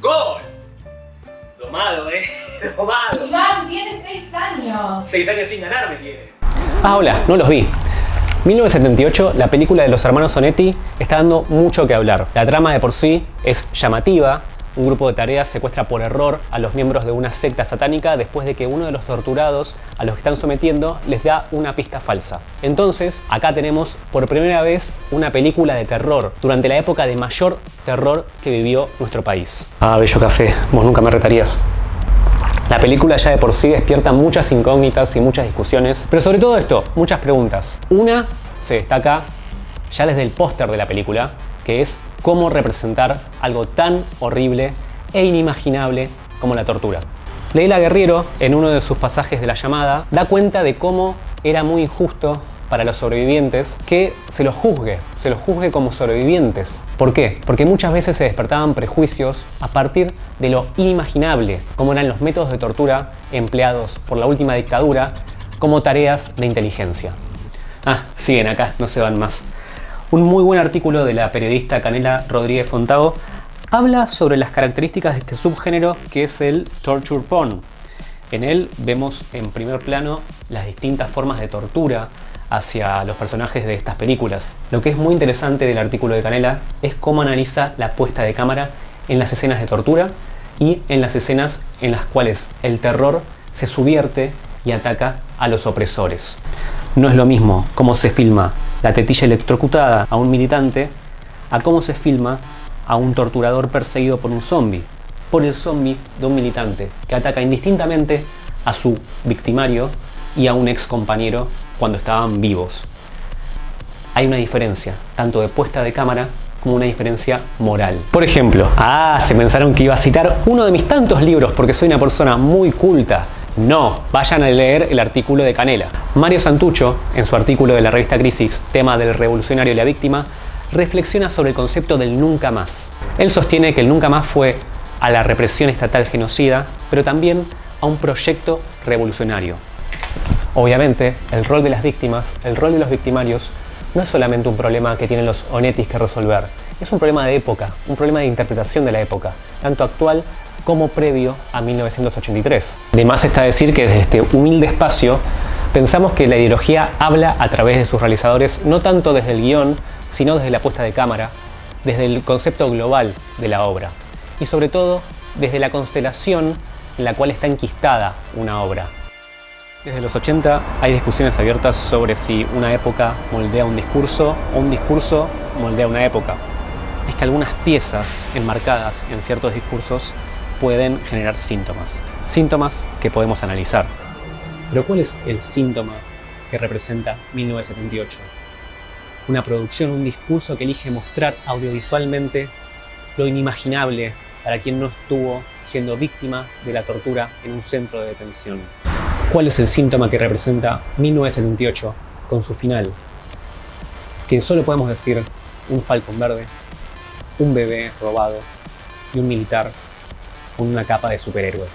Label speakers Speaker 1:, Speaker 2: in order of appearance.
Speaker 1: ¡Gol! Domado, Domado.
Speaker 2: Iván tiene 6 años.
Speaker 1: 6 años sin ganar me tiene.
Speaker 3: Hola, no los vi. 1978, la película de los hermanos Sonetti está dando mucho que hablar. La trama de por sí es llamativa. Un grupo de tareas secuestra por error a los miembros de una secta satánica después de que uno de los torturados a los que están sometiendo les da una pista falsa. Entonces, acá tenemos por primera vez una película de terror durante la época de mayor terror que vivió nuestro país. Bello café, vos nunca me retarías. La película ya de por sí despierta muchas incógnitas y muchas discusiones, pero sobre todo esto, muchas preguntas. Una se destaca ya desde el póster de la película, que es cómo representar algo tan horrible e inimaginable como la tortura. Leila Guerriero, en uno de sus pasajes de La Llamada, da cuenta de cómo era muy injusto para los sobrevivientes que se los juzgue como sobrevivientes. ¿Por qué? Porque muchas veces se despertaban prejuicios a partir de lo inimaginable, como eran los métodos de tortura empleados por la última dictadura como tareas de inteligencia. Siguen acá, no se van más. Un muy buen artículo de la periodista Canela Rodríguez Fontao habla sobre las características de este subgénero que es el torture porn. En él vemos en primer plano las distintas formas de tortura hacia los personajes de estas películas. Lo que es muy interesante del artículo de Canela es cómo analiza la puesta de cámara en las escenas de tortura y en las escenas en las cuales el terror se subvierte y ataca a los opresores. No es lo mismo cómo se filma la tetilla electrocutada a un militante a cómo se filma a un torturador perseguido por un zombie, por el zombie de un militante que ataca indistintamente a su victimario y a un ex compañero cuando estaban vivos. Hay una diferencia, tanto de puesta de cámara como una diferencia moral. Por ejemplo, se pensaron que iba a citar uno de mis tantos libros porque soy una persona muy culta. No, vayan a leer el artículo de Canela. Mario Santucho, en su artículo de la revista Crisis, tema del revolucionario y la víctima, reflexiona sobre el concepto del nunca más. Él sostiene que el nunca más fue a la represión estatal genocida, pero también a un proyecto revolucionario. Obviamente, el rol de las víctimas, el rol de los victimarios, no es solamente un problema que tienen los Onetis que resolver. Es un problema de época, un problema de interpretación de la época, tanto actual como previo a 1983. De más está decir que desde este humilde espacio pensamos que la ideología habla a través de sus realizadores, no tanto desde el guión, sino desde la puesta de cámara, desde el concepto global de la obra y sobre todo desde la constelación en la cual está enquistada una obra. Desde los 80 hay discusiones abiertas sobre si una época moldea un discurso o un discurso moldea una época. Es que algunas piezas enmarcadas en ciertos discursos pueden generar síntomas que podemos analizar. Pero ¿cuál es el síntoma que representa 1978? Una producción, un discurso que elige mostrar audiovisualmente lo inimaginable para quien no estuvo siendo víctima de la tortura en un centro de detención. ¿Cuál es el síntoma que representa 1978 con su final? Que solo podemos decir un falcón verde, un bebé robado y un militar con una capa de superhéroe.